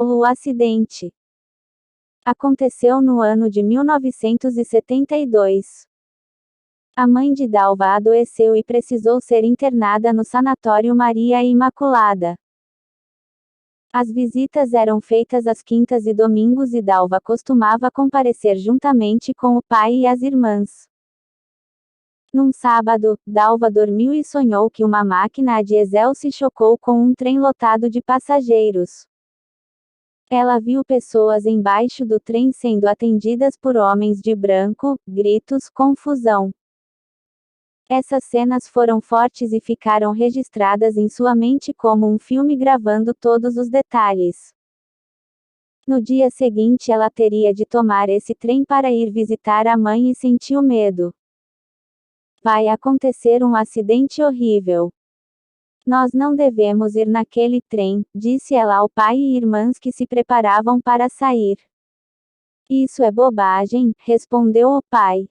O acidente aconteceu no ano de 1972. A mãe de Dalva adoeceu e precisou ser internada no Sanatório Maria Imaculada. As visitas eram feitas às quintas e domingos e Dalva costumava comparecer juntamente com o pai e as irmãs. Num sábado, Dalva dormiu e sonhou que uma máquina a diesel se chocou com um trem lotado de passageiros. Ela viu pessoas embaixo do trem sendo atendidas por homens de branco, gritos, confusão. Essas cenas foram fortes e ficaram registradas em sua mente como um filme gravando todos os detalhes. No dia seguinte ela teria de tomar esse trem para ir visitar a mãe e sentiu medo. Vai acontecer um acidente horrível. Nós não devemos ir naquele trem, disse ela ao pai e irmãs que se preparavam para sair. Isso é bobagem, respondeu o pai.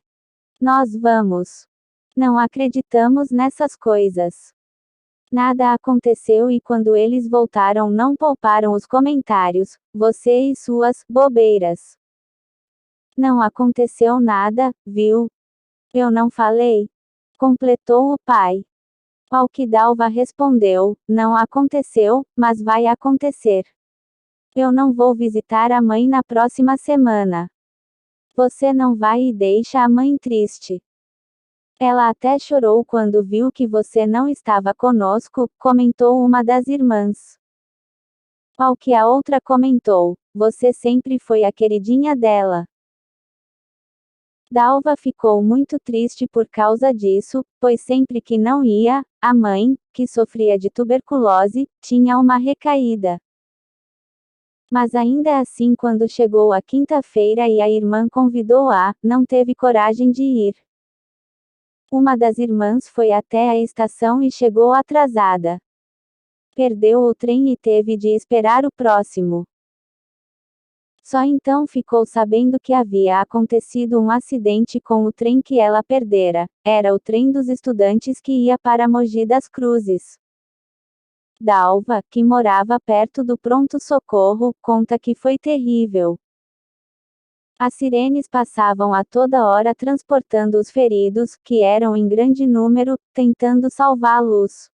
Nós vamos. Não acreditamos nessas coisas. Nada aconteceu e quando eles voltaram não pouparam os comentários, você e suas bobeiras. Não aconteceu nada, viu? Eu não falei? Completou o pai. Ao que Dalva respondeu, não aconteceu, mas vai acontecer. Eu não vou visitar a mãe na próxima semana. Você não vai e deixa a mãe triste. Ela até chorou quando viu que você não estava conosco, comentou uma das irmãs. Ao que a outra comentou, você sempre foi a queridinha dela. Dalva ficou muito triste por causa disso, pois sempre que não ia, a mãe, que sofria de tuberculose, tinha uma recaída. Mas ainda assim, quando chegou a quinta-feira e a irmã convidou-a, não teve coragem de ir. Uma das irmãs foi até a estação e chegou atrasada. Perdeu o trem e teve de esperar o próximo. Só então ficou sabendo que havia acontecido um acidente com o trem que ela perdera. Era o trem dos estudantes que ia para Mogi das Cruzes. Dalva, que morava perto do pronto-socorro, conta que foi terrível. As sirenes passavam a toda hora transportando os feridos, que eram em grande número, tentando salvá-los.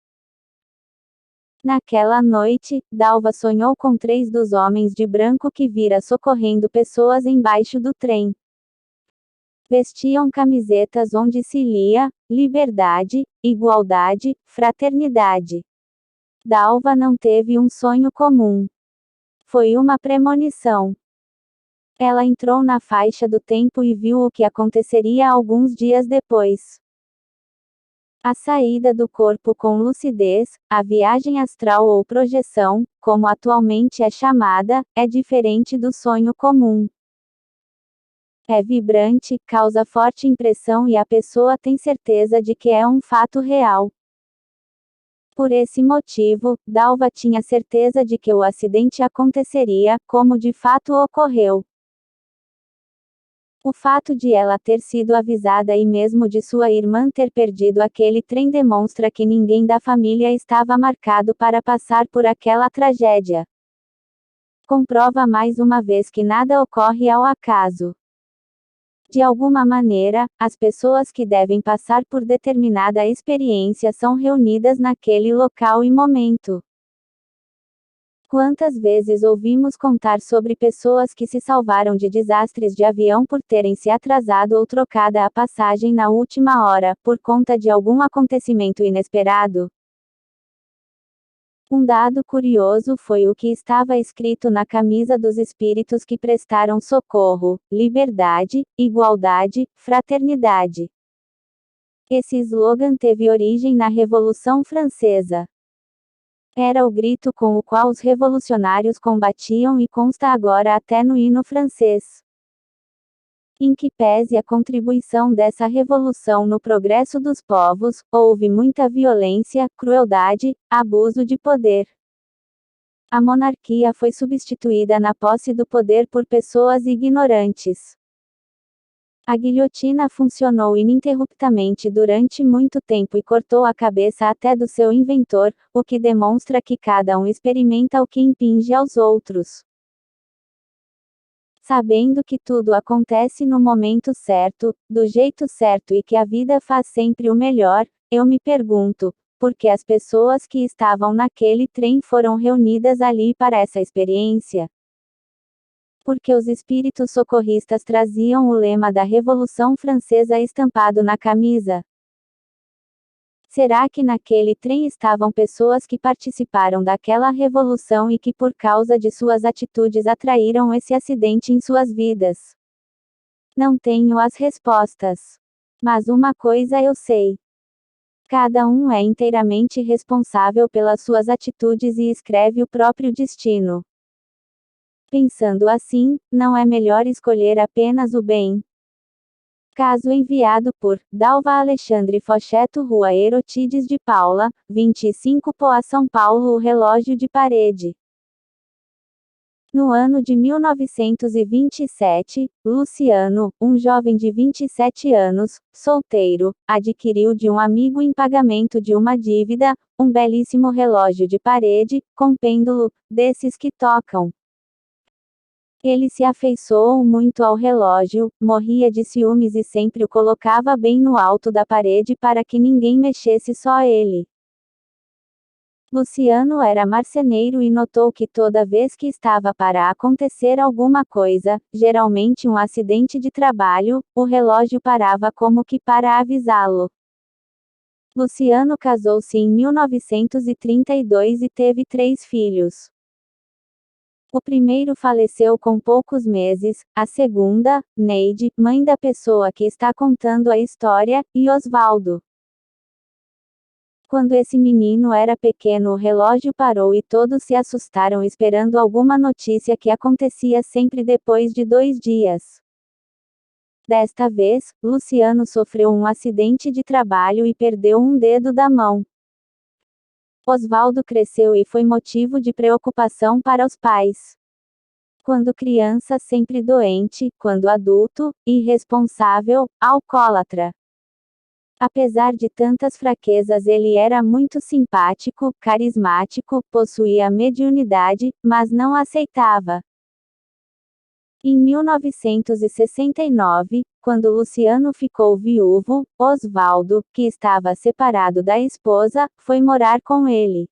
Naquela noite, Dalva sonhou com 3 dos homens de branco que vira socorrendo pessoas embaixo do trem. Vestiam camisetas onde se lia, liberdade, igualdade, fraternidade. Dalva não teve um sonho comum. Foi uma premonição. Ela entrou na faixa do tempo e viu o que aconteceria alguns dias depois. A saída do corpo com lucidez, a viagem astral ou projeção, como atualmente é chamada, é diferente do sonho comum. É vibrante, causa forte impressão e a pessoa tem certeza de que é um fato real. Por esse motivo, Dalva tinha certeza de que o acidente aconteceria, como de fato ocorreu. O fato de ela ter sido avisada e mesmo de sua irmã ter perdido aquele trem demonstra que ninguém da família estava marcado para passar por aquela tragédia. Comprova mais uma vez que nada ocorre ao acaso. De alguma maneira, as pessoas que devem passar por determinada experiência são reunidas naquele local e momento. Quantas vezes ouvimos contar sobre pessoas que se salvaram de desastres de avião por terem se atrasado ou trocado a passagem na última hora, por conta de algum acontecimento inesperado? Um dado curioso foi o que estava escrito na camisa dos espíritos que prestaram socorro: liberdade, igualdade, fraternidade. Esse slogan teve origem na Revolução Francesa. Era o grito com o qual os revolucionários combatiam e consta agora até no hino francês. Em que pese a contribuição dessa revolução no progresso dos povos, houve muita violência, crueldade, abuso de poder. A monarquia foi substituída na posse do poder por pessoas ignorantes. A guilhotina funcionou ininterruptamente durante muito tempo e cortou a cabeça até do seu inventor, o que demonstra que cada um experimenta o que impinge aos outros. Sabendo que tudo acontece no momento certo, do jeito certo e que a vida faz sempre o melhor, eu me pergunto, por que as pessoas que estavam naquele trem foram reunidas ali para essa experiência? Porque os espíritos socorristas traziam o lema da Revolução Francesa estampado na camisa. Será que naquele trem estavam pessoas que participaram daquela revolução e que por causa de suas atitudes atraíram esse acidente em suas vidas? Não tenho as respostas. Mas uma coisa eu sei. Cada um é inteiramente responsável pelas suas atitudes e escreve o próprio destino. Pensando assim, não é melhor escolher apenas o bem? Caso enviado por Dalva Alexandre Focheto Rua Erotides de Paula, 25 Poá São Paulo. O relógio de parede. No ano de 1927, Luciano, um jovem de 27 anos, solteiro, adquiriu de um amigo em pagamento de uma dívida, um belíssimo relógio de parede, com pêndulo, desses que tocam. Ele se afeiçoou muito ao relógio, morria de ciúmes e sempre o colocava bem no alto da parede para que ninguém mexesse, só ele. Luciano era marceneiro e notou que toda vez que estava para acontecer alguma coisa, geralmente um acidente de trabalho, o relógio parava como que para avisá-lo. Luciano casou-se em 1932 e teve 3 filhos. O primeiro faleceu com poucos meses, a segunda, Neide, mãe da pessoa que está contando a história, e Osvaldo. Quando esse menino era pequeno, o relógio parou e todos se assustaram esperando alguma notícia que acontecia sempre depois de 2 dias. Desta vez, Luciano sofreu um acidente de trabalho e perdeu um dedo da mão. Osvaldo cresceu e foi motivo de preocupação para os pais. Quando criança, sempre doente, quando adulto, irresponsável, alcoólatra. Apesar de tantas fraquezas, ele era muito simpático, carismático, possuía mediunidade, mas não aceitava. Em 1969, quando Luciano ficou viúvo, Osvaldo, que estava separado da esposa, foi morar com ele.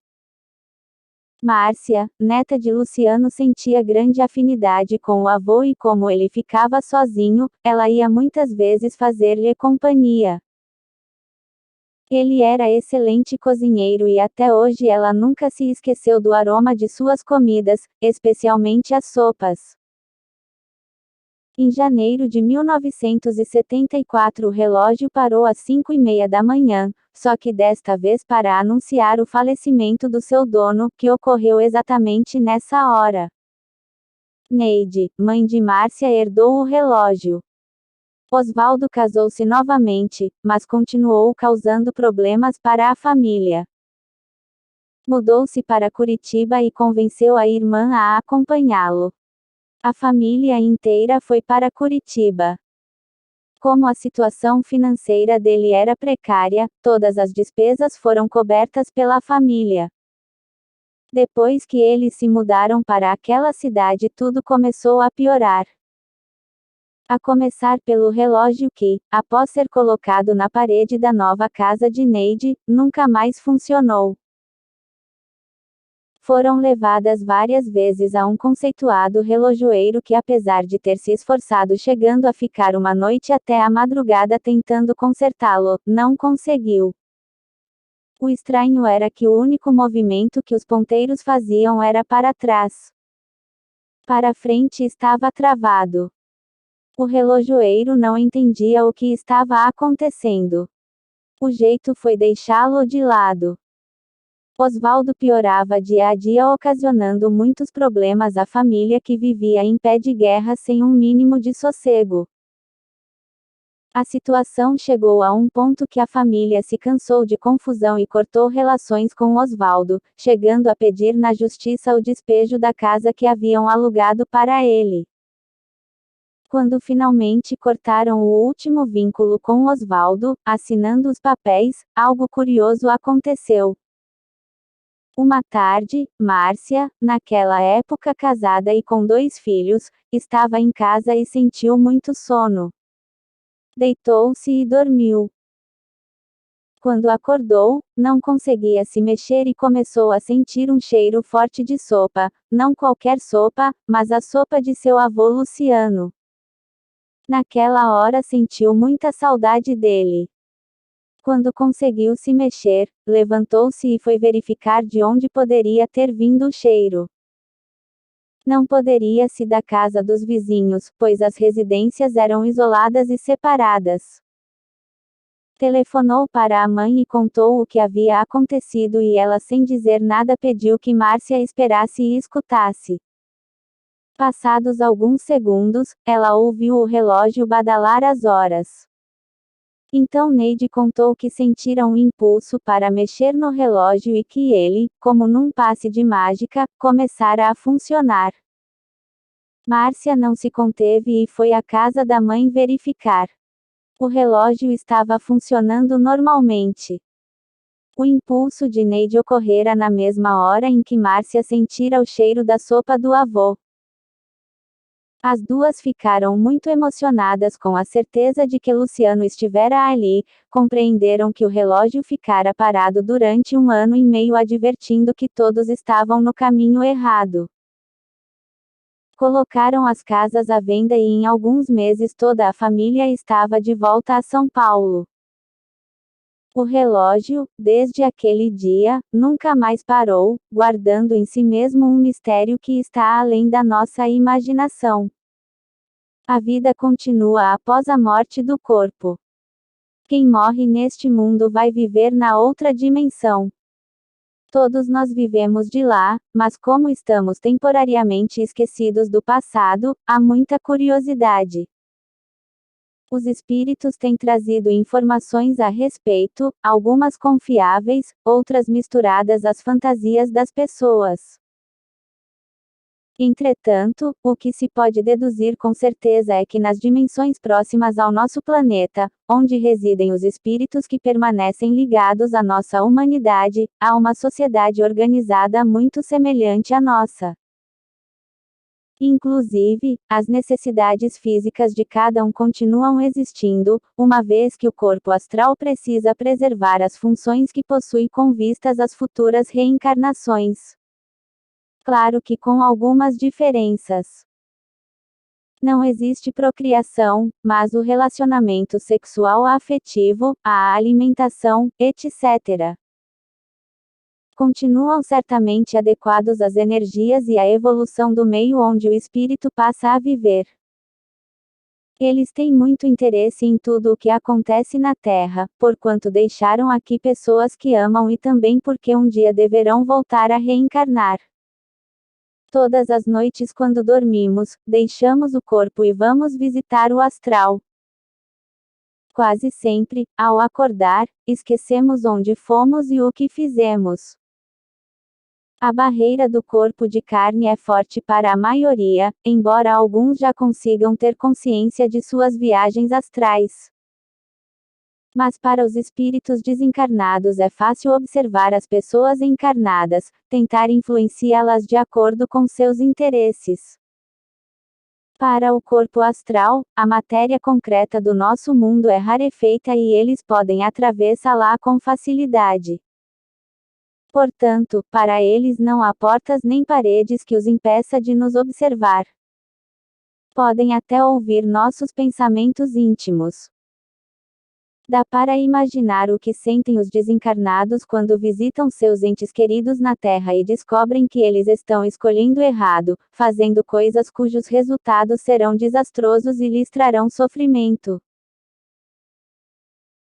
Márcia, neta de Luciano, sentia grande afinidade com o avô e como ele ficava sozinho, ela ia muitas vezes fazer-lhe companhia. Ele era excelente cozinheiro e até hoje ela nunca se esqueceu do aroma de suas comidas, especialmente as sopas. Em janeiro de 1974 o relógio parou às 5h30 da manhã, só que desta vez para anunciar o falecimento do seu dono, que ocorreu exatamente nessa hora. Neide, mãe de Márcia, herdou o relógio. Osvaldo casou-se novamente, mas continuou causando problemas para a família. Mudou-se para Curitiba e convenceu a irmã a acompanhá-lo. A família inteira foi para Curitiba. Como a situação financeira dele era precária, todas as despesas foram cobertas pela família. Depois que eles se mudaram para aquela cidade, tudo começou a piorar. A começar pelo relógio que, após ser colocado na parede da nova casa de Neide, nunca mais funcionou. Foram levadas várias vezes a um conceituado relojoeiro que, apesar de ter se esforçado chegando a ficar uma noite até a madrugada tentando consertá-lo, não conseguiu. O estranho era que o único movimento que os ponteiros faziam era para trás. Para frente estava travado. O relojoeiro não entendia o que estava acontecendo. O jeito foi deixá-lo de lado. Osvaldo piorava dia a dia, ocasionando muitos problemas à família que vivia em pé de guerra sem um mínimo de sossego. A situação chegou a um ponto que a família se cansou de confusão e cortou relações com Osvaldo, chegando a pedir na justiça o despejo da casa que haviam alugado para ele. Quando finalmente cortaram o último vínculo com Osvaldo, assinando os papéis, algo curioso aconteceu. Uma tarde, Márcia, naquela época casada e com 2 filhos, estava em casa e sentiu muito sono. Deitou-se e dormiu. Quando acordou, não conseguia se mexer e começou a sentir um cheiro forte de sopa, não qualquer sopa, mas a sopa de seu avô Luciano. Naquela hora sentiu muita saudade dele. Quando conseguiu se mexer, levantou-se e foi verificar de onde poderia ter vindo o cheiro. Não poderia ser da casa dos vizinhos, pois as residências eram isoladas e separadas. Telefonou para a mãe e contou o que havia acontecido e ela, sem dizer nada, pediu que Márcia esperasse e escutasse. Passados alguns segundos, ela ouviu o relógio badalar as horas. Então Neide contou que sentira um impulso para mexer no relógio e que ele, como num passe de mágica, começara a funcionar. Márcia não se conteve e foi à casa da mãe verificar. O relógio estava funcionando normalmente. O impulso de Neide ocorrera na mesma hora em que Márcia sentira o cheiro da sopa do avô. As duas ficaram muito emocionadas com a certeza de que Luciano estivera ali, compreenderam que o relógio ficara parado durante 1 ano e meio, advertindo que todos estavam no caminho errado. Colocaram as casas à venda e em alguns meses toda a família estava de volta a São Paulo. O relógio, desde aquele dia, nunca mais parou, guardando em si mesmo um mistério que está além da nossa imaginação. A vida continua após a morte do corpo. Quem morre neste mundo vai viver na outra dimensão. Todos nós vivemos de lá, mas como estamos temporariamente esquecidos do passado, há muita curiosidade. Os espíritos têm trazido informações a respeito, algumas confiáveis, outras misturadas às fantasias das pessoas. Entretanto, o que se pode deduzir com certeza é que nas dimensões próximas ao nosso planeta, onde residem os espíritos que permanecem ligados à nossa humanidade, há uma sociedade organizada muito semelhante à nossa. Inclusive, as necessidades físicas de cada um continuam existindo, uma vez que o corpo astral precisa preservar as funções que possui com vistas às futuras reencarnações. Claro que com algumas diferenças. Não existe procriação, mas o relacionamento sexual afetivo, a alimentação, etc. continuam certamente adequados às energias e à evolução do meio onde o espírito passa a viver. Eles têm muito interesse em tudo o que acontece na Terra, porquanto deixaram aqui pessoas que amam e também porque um dia deverão voltar a reencarnar. Todas as noites quando dormimos, deixamos o corpo e vamos visitar o astral. Quase sempre, ao acordar, esquecemos onde fomos e o que fizemos. A barreira do corpo de carne é forte para a maioria, embora alguns já consigam ter consciência de suas viagens astrais. Mas para os espíritos desencarnados é fácil observar as pessoas encarnadas, tentar influenciá-las de acordo com seus interesses. Para o corpo astral, a matéria concreta do nosso mundo é rarefeita e eles podem atravessá-la com facilidade. Portanto, para eles não há portas nem paredes que os impeça de nos observar. Podem até ouvir nossos pensamentos íntimos. Dá para imaginar o que sentem os desencarnados quando visitam seus entes queridos na Terra e descobrem que eles estão escolhendo errado, fazendo coisas cujos resultados serão desastrosos e lhes trarão sofrimento.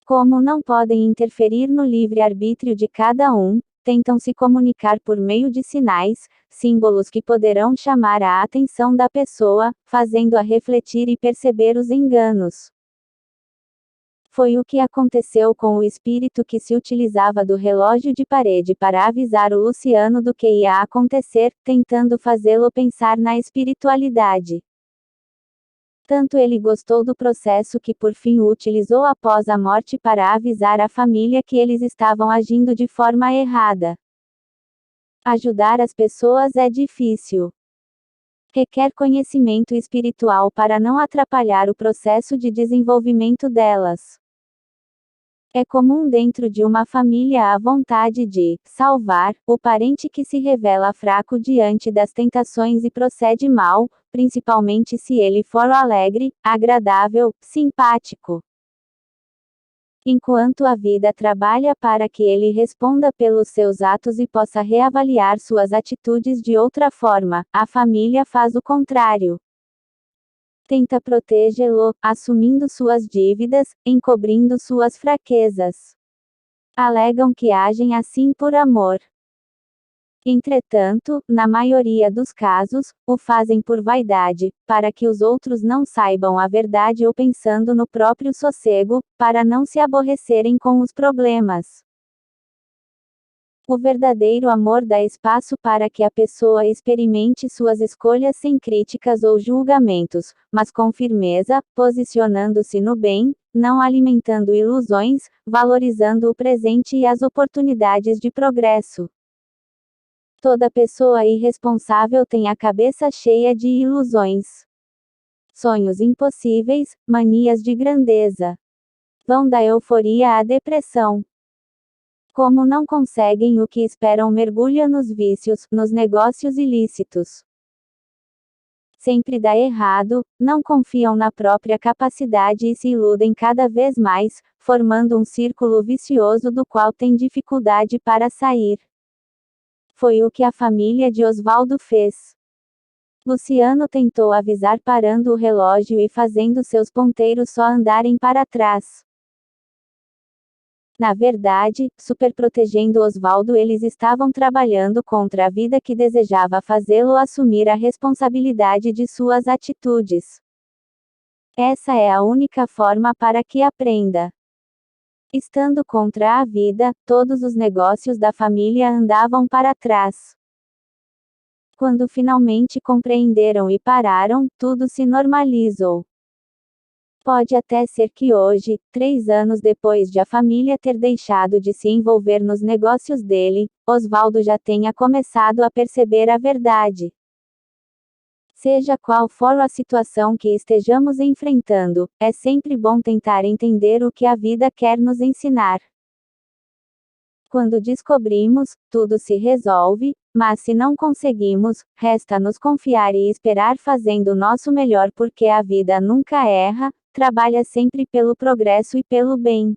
Como não podem interferir no livre-arbítrio de cada um, tentam se comunicar por meio de sinais, símbolos que poderão chamar a atenção da pessoa, fazendo-a refletir e perceber os enganos. Foi o que aconteceu com o espírito que se utilizava do relógio de parede para avisar o Luciano do que ia acontecer, tentando fazê-lo pensar na espiritualidade. Tanto ele gostou do processo que por fim o utilizou após a morte para avisar a família que eles estavam agindo de forma errada. Ajudar as pessoas é difícil. Requer conhecimento espiritual para não atrapalhar o processo de desenvolvimento delas. É comum dentro de uma família a vontade de salvar o parente que se revela fraco diante das tentações e procede mal, principalmente se ele for alegre, agradável, simpático. Enquanto a vida trabalha para que ele responda pelos seus atos e possa reavaliar suas atitudes de outra forma, a família faz o contrário. Tenta protegê-lo, assumindo suas dívidas, encobrindo suas fraquezas. Alegam que agem assim por amor. Entretanto, na maioria dos casos, o fazem por vaidade, para que os outros não saibam a verdade ou pensando no próprio sossego, para não se aborrecerem com os problemas. O verdadeiro amor dá espaço para que a pessoa experimente suas escolhas sem críticas ou julgamentos, mas com firmeza, posicionando-se no bem, não alimentando ilusões, valorizando o presente e as oportunidades de progresso. Toda pessoa irresponsável tem a cabeça cheia de ilusões. Sonhos impossíveis, manias de grandeza. Vão da euforia à depressão. Como não conseguem o que esperam, mergulha nos vícios, nos negócios ilícitos. Sempre dá errado, não confiam na própria capacidade e se iludem cada vez mais, formando um círculo vicioso do qual têm dificuldade para sair. Foi o que a família de Oswaldo fez. Luciano tentou avisar parando o relógio e fazendo seus ponteiros só andarem para trás. Na verdade, superprotegendo Oswaldo, eles estavam trabalhando contra a vida que desejava fazê-lo assumir a responsabilidade de suas atitudes. Essa é a única forma para que aprenda. Estando contra a vida, todos os negócios da família andavam para trás. Quando finalmente compreenderam e pararam, tudo se normalizou. Pode até ser que hoje, 3 anos depois de a família ter deixado de se envolver nos negócios dele, Oswaldo já tenha começado a perceber a verdade. Seja qual for a situação que estejamos enfrentando, é sempre bom tentar entender o que a vida quer nos ensinar. Quando descobrimos, tudo se resolve, mas se não conseguimos, resta-nos confiar e esperar fazendo o nosso melhor porque a vida nunca erra, trabalha sempre pelo progresso e pelo bem.